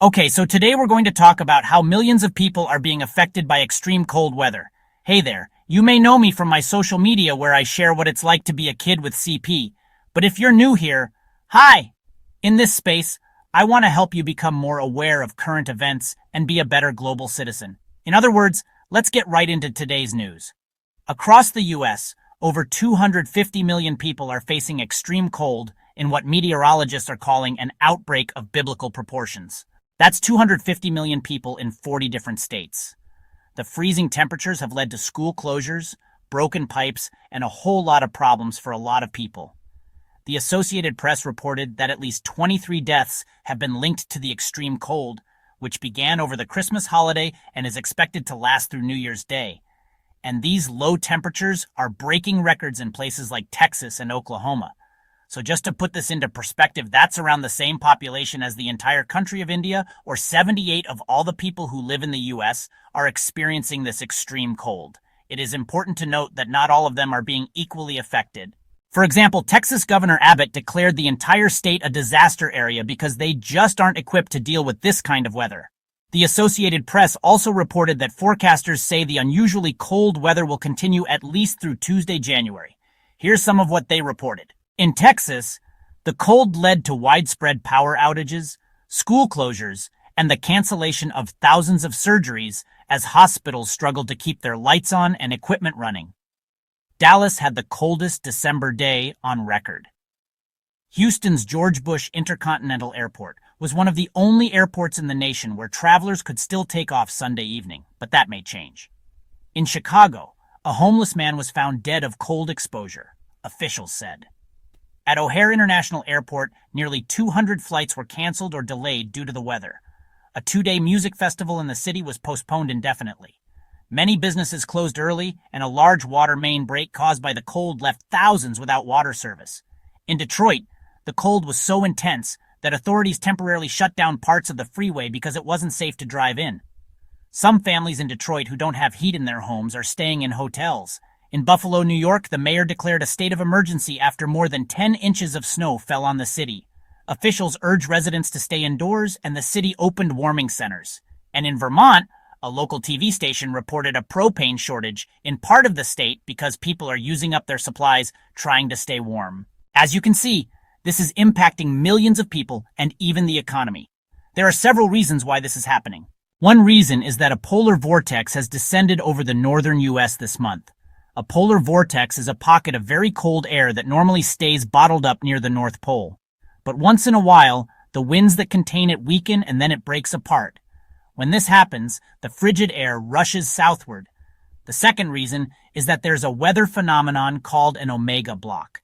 Okay, so today we're going to talk about how millions of people are being affected by extreme cold weather. Hey there, you may know me from my social media where I share what it's like to be a kid with CP. But if you're new here, hi! In this space, I want to help you become more aware of current events and be a better global citizen. In other words, let's get right into today's news. Across the US, over 250 million people are facing extreme cold in what meteorologists are calling an outbreak of biblical proportions. That's 250 million people in 40 different states. The freezing temperatures have led to school closures, broken pipes, and a whole lot of problems for a lot of people. The Associated Press reported that at least 23 deaths have been linked to the extreme cold, which began over the Christmas holiday and is expected to last through New Year's Day. And these low temperatures are breaking records in places like Texas and Oklahoma. So just to put this into perspective, that's around the same population as the entire country of India, or 78 of all the people who live in the US are experiencing this extreme cold. It is important to note that not all of them are being equally affected. For example, Texas Governor Abbott declared the entire state a disaster area because they just aren't equipped to deal with this kind of weather. The Associated Press also reported that forecasters say the unusually cold weather will continue at least through Tuesday, January. Here's some of what they reported. In Texas, the cold led to widespread power outages, school closures, and the cancellation of thousands of surgeries as hospitals struggled to keep their lights on and equipment running. Dallas had the coldest December day on record. Houston's George Bush Intercontinental Airport was one of the only airports in the nation where travelers could still take off Sunday evening, but that may change. In Chicago, a homeless man was found dead of cold exposure, officials said. At O'Hare International Airport, nearly 200 flights were canceled or delayed due to the weather. A two-day music festival in the city was postponed indefinitely. Many businesses closed early, and a large water main break caused by the cold left thousands without water service. In Detroit, the cold was so intense that authorities temporarily shut down parts of the freeway because it wasn't safe to drive in. Some families in Detroit who don't have heat in their homes are staying in hotels. In Buffalo, New York, the mayor declared a state of emergency after more than 10 inches of snow fell on the city. Officials urged residents to stay indoors, and the city opened warming centers. And in Vermont, a local TV station reported a propane shortage in part of the state because people are using up their supplies trying to stay warm. As you can see, this is impacting millions of people and even the economy. There are several reasons why this is happening. One reason is that a polar vortex has descended over the northern U.S. this month. A polar vortex is a pocket of very cold air that normally stays bottled up near the North Pole. But once in a while, the winds that contain it weaken and then it breaks apart. When this happens, the frigid air rushes southward. The second reason is that there's a weather phenomenon called an omega block.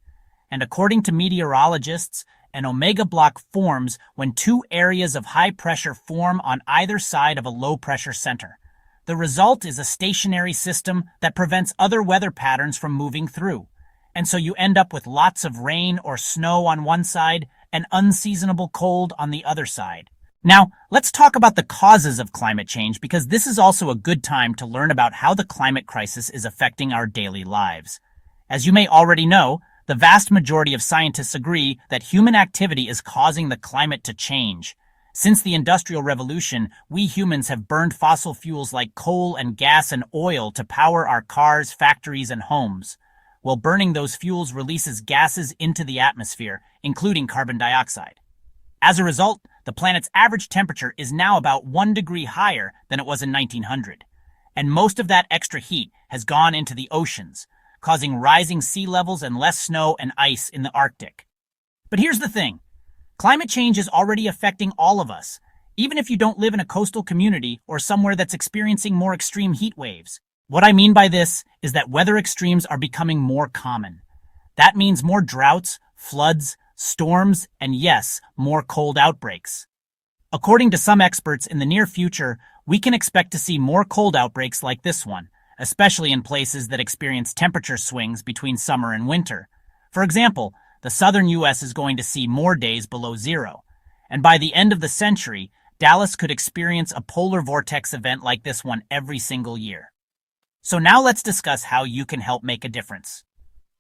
And according to meteorologists, an omega block forms when two areas of high pressure form on either side of a low pressure center. The result is a stationary system that prevents other weather patterns from moving through. And so you end up with lots of rain or snow on one side and unseasonable cold on the other side. Now, let's talk about the causes of climate change because this is also a good time to learn about how the climate crisis is affecting our daily lives. As you may already know, the vast majority of scientists agree that human activity is causing the climate to change. Since the Industrial Revolution, we humans have burned fossil fuels like coal and gas and oil to power our cars, factories, and homes. Well, burning those fuels releases gases into the atmosphere, including carbon dioxide. As a result, the planet's average temperature is now about 1 degree higher than it was in 1900. And most of that extra heat has gone into the oceans, causing rising sea levels and less snow and ice in the Arctic. But here's the thing. Climate change is already affecting all of us, even if you don't live in a coastal community or somewhere that's experiencing more extreme heat waves. What I mean by this is that weather extremes are becoming more common. That means more droughts, floods, storms, and yes, more cold outbreaks. According to some experts, in the near future, we can expect to see more cold outbreaks like this one, especially in places that experience temperature swings between summer and winter. For example, the southern U.S. is going to see more days below zero. And by the end of the century, Dallas could experience a polar vortex event like this one every single year. So now let's discuss how you can help make a difference.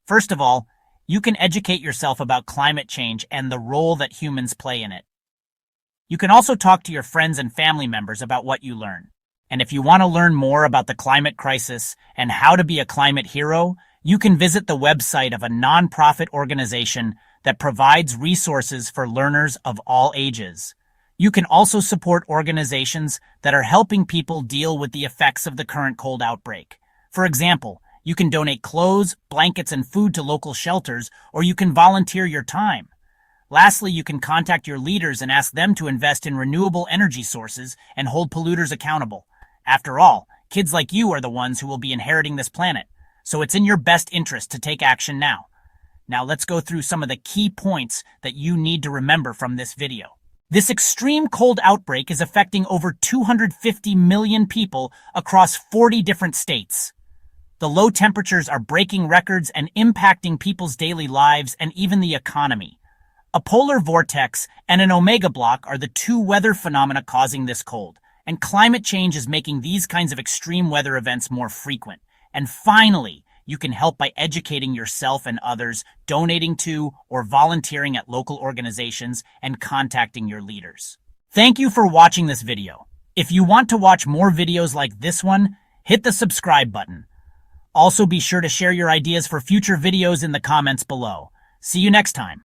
First of all, you can educate yourself about climate change and the role that humans play in it. You can also talk to your friends and family members about what you learn. And if you want to learn more about the climate crisis and how to be a climate hero, you can visit the website of a nonprofit organization that provides resources for learners of all ages. You can also support organizations that are helping people deal with the effects of the current cold outbreak. For example, you can donate clothes, blankets, and food to local shelters, or you can volunteer your time. Lastly, you can contact your leaders and ask them to invest in renewable energy sources and hold polluters accountable. After all, kids like you are the ones who will be inheriting this planet, so it's in your best interest to take action now. Now let's go through some of the key points that you need to remember from this video. This extreme cold outbreak is affecting over 250 million people across 40 different states. The low temperatures are breaking records and impacting people's daily lives and even the economy. A polar vortex and an omega block are the two weather phenomena causing this cold, and climate change is making these kinds of extreme weather events more frequent. And finally, you can help by educating yourself and others, donating to or volunteering at local organizations, and contacting your leaders. Thank you for watching this video. If you want to watch more videos like this one, hit the subscribe button. Also be sure to share your ideas for future videos in the comments below. See you next time.